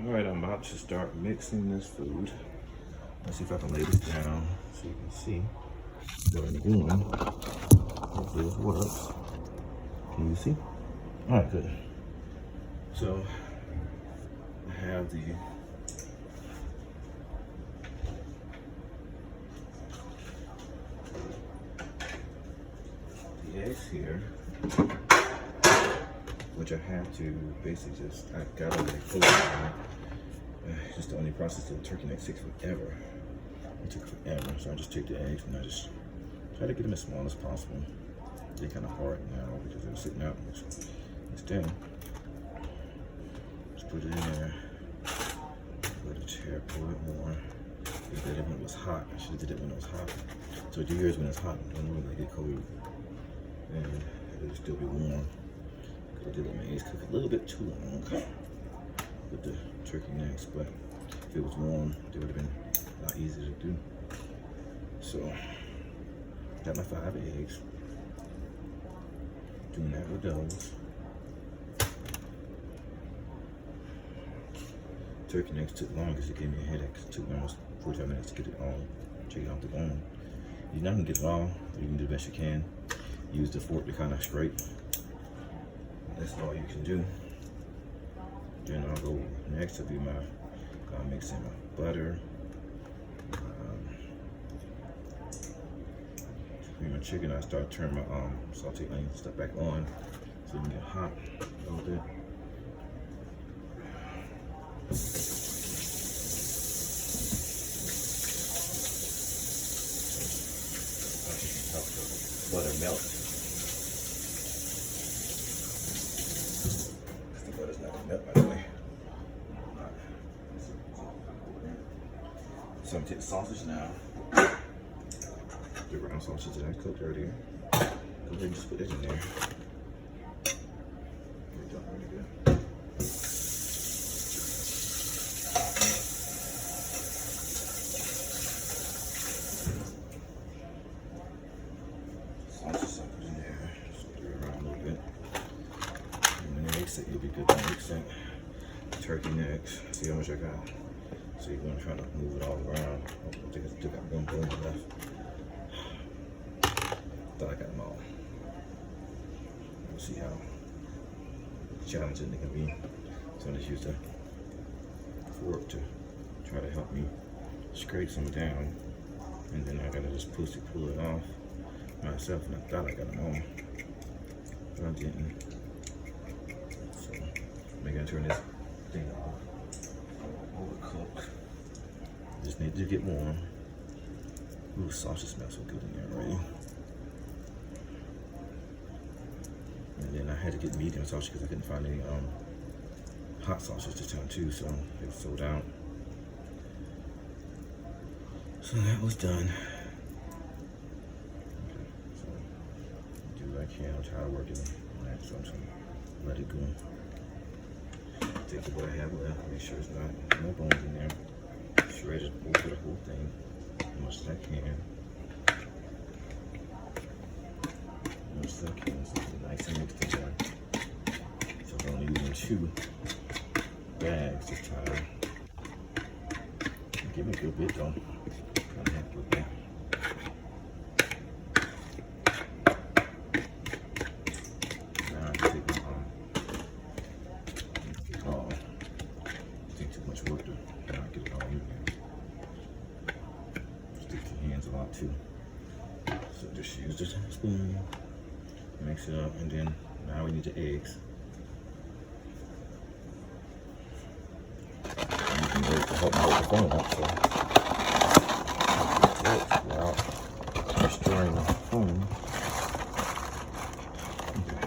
All right, I'm about to start mixing this food. Let's see if I can lay this down so you can see what I'm doing. Hopefully this works. Can you see? All right, good. So I have the eggs here, which I have to basically I gotta let it cook. It's just the only process of the turkey neck takes forever. It took forever, so I just take the eggs and I just try to get them as small as possible. They're kind of hard now because they're sitting out. Instead, just put it in there. Let it tear, pull it more. I did it when it was hot. I should have did it when it was hot. So do yours when it's hot. Don't know when they get cold. And it'll still be warm. I did let my eggs cook a little bit too long with the turkey necks, but if it was warm, it would have been a lot easier to do. So, got my 5 eggs. Doing that with those. Turkey necks took long because it gave me a headache. It took almost 45 minutes to get it all, take it off the bone. You're not gonna get it all, but you can do the best you can. Use the fork to kind of scrape. That's all you can do. Then I'll go next to be I'll mix in my butter. My chicken, I start turning my sauteed onion stuff back on so it can get hot a little bit. Butter melt. The butter's not gonna melt by the way. So I'm gonna take the sausage now. The brown sausage that I cooked earlier. Go ahead and just put it in there. It's done really good. Sausage I put in there. Stir it around a little bit. And then the mix it, you'll be good to mix it. Turkey necks. See how much I got? So you're gonna try to move it all around. I think I still got one bone left. Thought I got them all. We'll see how challenging they can be. So I just used a fork to try to help me scrape some down. And then I gotta just pull it off myself. And I thought I got them all, but I didn't. So I'm gonna turn this thing off. Overcooked. Just need to get warm. Ooh, sausage smells so good in there already. And then I had to get medium sausage because I couldn't find any hot sausage this time too, so it was sold out. So that was done. Okay, so do what I can. I'm tired of working on that, so I'm just gonna let it go. Take what I have left, make sure it's not no bones in there. Shred it over the whole thing as much as I can. So nice and mixed together. So I'm only using 2 bags this time. Give me a good bit though. Trying to have a good bit. Now I can take my take too much work to not get it all in there. Stick to your hands a lot too. So just use this spoon. Mix it up, and then now we need the eggs. And you can wait to help me hold the phone up, so without destroying the phone. Okay.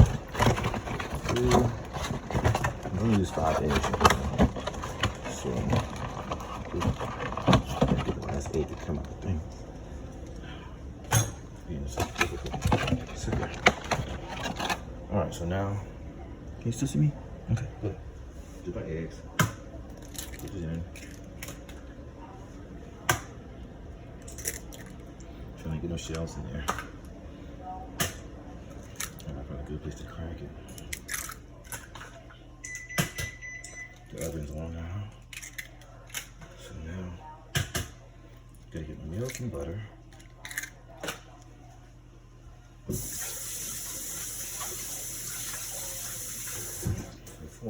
I'm gonna use 5 eggs. So get the last egg to come out the thing. Being so difficult. Super. All right, so now, can you still see me? Okay, good. Do my eggs. Put it in. Trying to get no shells in there. And I found a good place to crack it. The oven's on now. So now, gotta get milk and butter. Before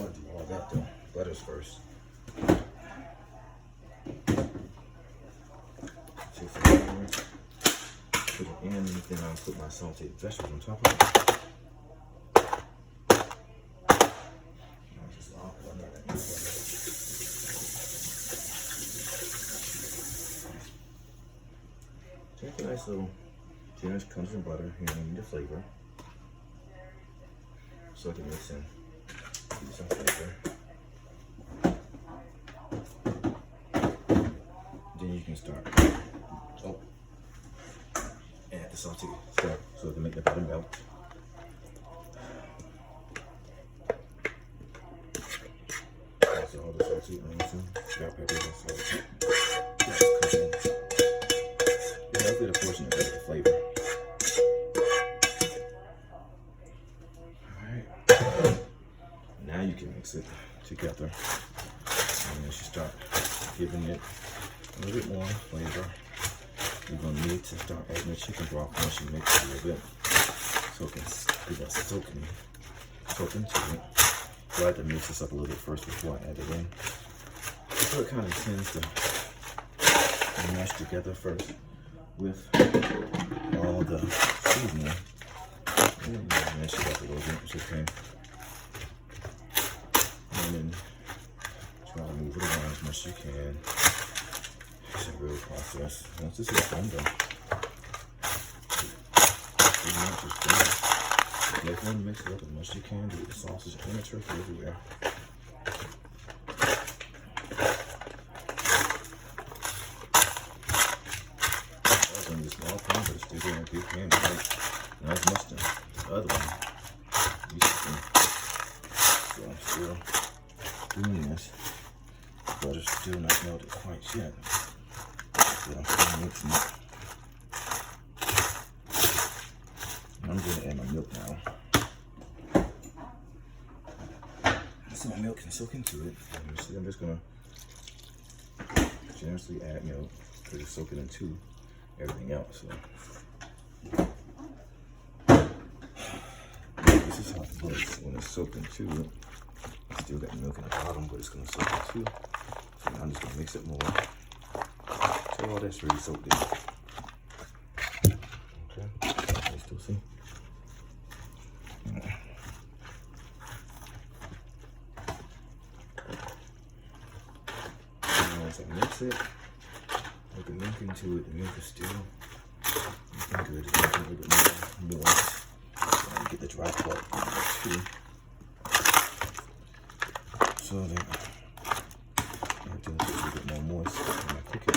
I do all that though, butters first. Take some butter, put it in, and then I'll put my sauteed vegetables on top of it. Take a nice little generous crunch of butter here and the flavor. So I can mix in, give you some flavor. Then you can start. Oh, add the sauteed stuff so it can make the butter melt. So all the sauteed onions and bell peppers and salt. That's a portion of the flavor. Alright. Now you can mix it together. And as you start giving it a little bit more flavor, you're going to need to start adding the chicken broth once you mix it a little bit. So it can give that soak into it. So I like to mix this up a little bit first before I add it in. So it kind of tends to mash together first with all the seasoning. And mash it up a little bit, it's okay. And then try to move it around as much as you can. It's a real process. Once this is done though, pretty much it's done. Definitely mix it up as much as you can to get the sausage and the turkey everywhere. Small pan, but it's still doing a big pan. Not as much as the other one. So I'm still doing this. The butter's still not melted quite yet. But I'm still mixing it. I'm going to add my milk now. So my milk can soak into it. You see, I'm just going to generously add milk because it's soaking into everything else. So this is how it looks when it's soaked into it. It's still got milk in the bottom, but it's going to soak into. So now I'm just going to mix it more. So all that's really soaked in. Okay, you still see? And once I mix it, put the milk into it. The milk is still looking good. It's a little bit more. So I get the dry part in there too. So that everything's a little bit more moist when I cook it.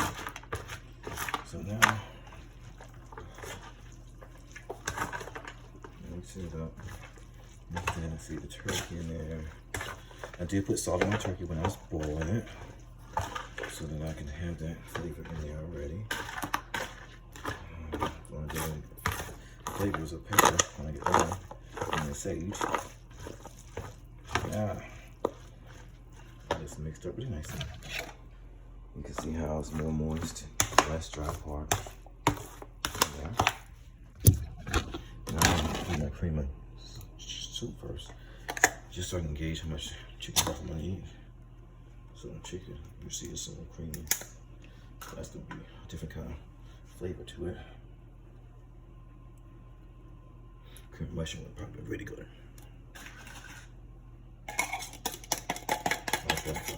So now, mix it up. Mix it and see the turkey in there. I did put salt on my turkey when I was boiling it, so that I can have that flavor in there already. I'm going to do flavors of pepper when I get done, and the sage. Yeah, it's mixed up really nicely. You can see how it's more moist, less dry part. Yeah. Now I'm going to put my cream of soup first, just so I can gauge how much chicken broth I'm going to eat. So the chicken, you see it's so creamy. So that's going to be a different kind of flavor to it. Cream mushroom would probably be really good. Like that for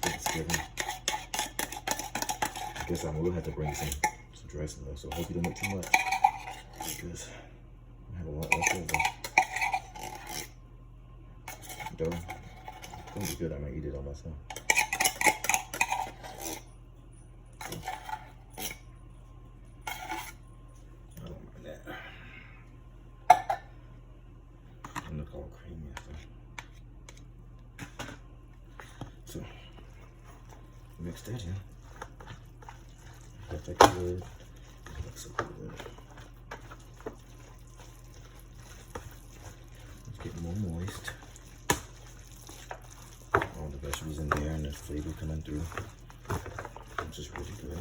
Thanksgiving. I guess I will have to bring some dressing though, so I hope you don't make too much. Because I have a lot left over. Dough. It's gonna be good, I might eat it all myself. Look all creamy after. So mix that in. Got that good. That looks so good. It's getting more moist. All the vegetables in there and the flavor coming through. which is really good.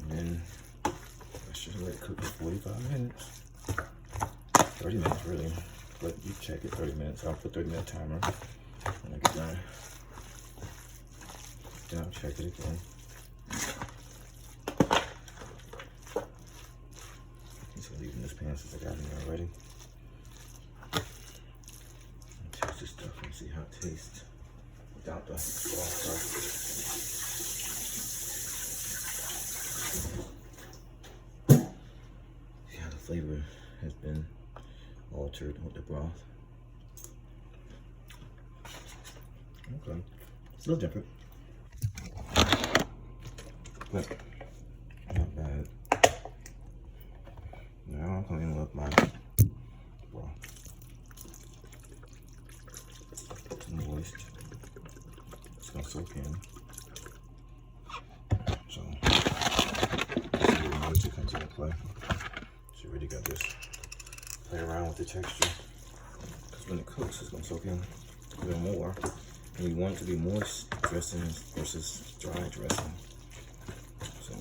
And then I should let it cook for 45 minutes. 30 minutes really, but you check it 30 minutes. I'll put 30-minute timer when I get done. Then I'll check it again. So leaving this pan since I got it in there already. Taste this stuff and see how it tastes without the raw stuff. See how the flavor has been altered with the broth. Okay, it's a little different, but not bad. Now I'm cleaning up my broth. It's moist. It's gonna soak in. So, see where the moisture comes into play. So you really got this. Play around with the texture. Because when it cooks, it's gonna soak in a little more. And you want it to be moist dressing versus dry dressing. So,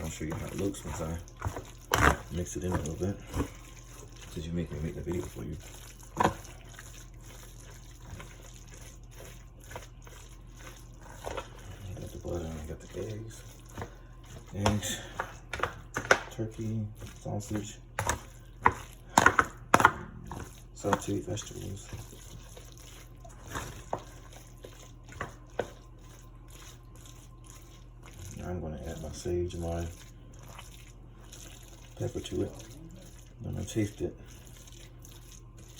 I'll show you how it looks once I mix it in a little bit. Since you make me make the video for you. I got the butter and I got the eggs, turkey, sausage, sauteed vegetables. Now I'm going to add my sage and my pepper to it. I'm going to taste it.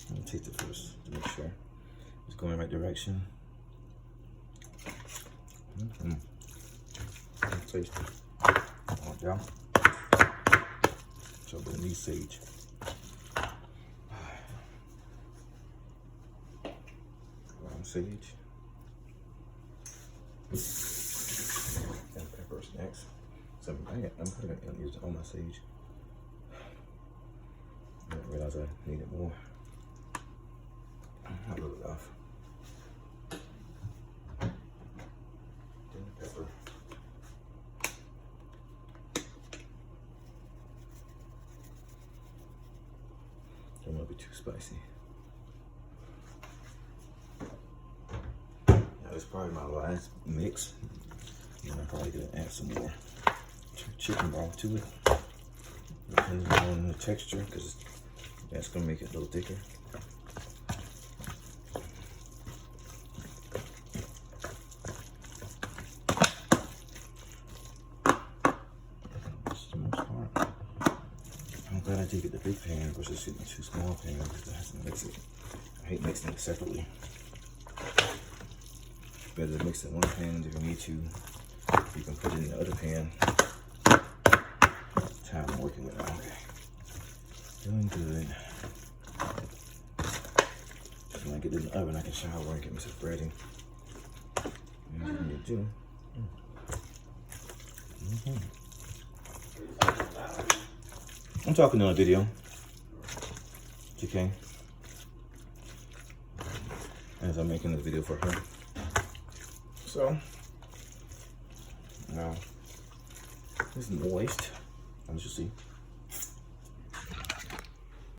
I'm going to taste it first to make sure it's going in the right direction. Taste it. Oh, yeah. So I'm going to need sage. Ground sage. And peppers next. So I'm probably going to use all my sage. I didn't realize I needed more. A little bit off. Then the pepper. Don't want to be too spicy. Now this is probably my last mix. And I'm probably going to add some more chicken broth to it. Depending on the texture, because that's going to make it a little thicker. That's the most part. I'm glad I did get the big pan versus using the 2 small pans because I have to mix it. I hate mixing it separately. Better to mix it in one pan if you need to. You can put it in the other pan. Time I'm working with it. Okay. Doing good. So when I get it in the oven, I can shower and get me some breading. And what you do. I'm talking on a video. Okay. As I'm making this video for her. So now it's moist, as you see.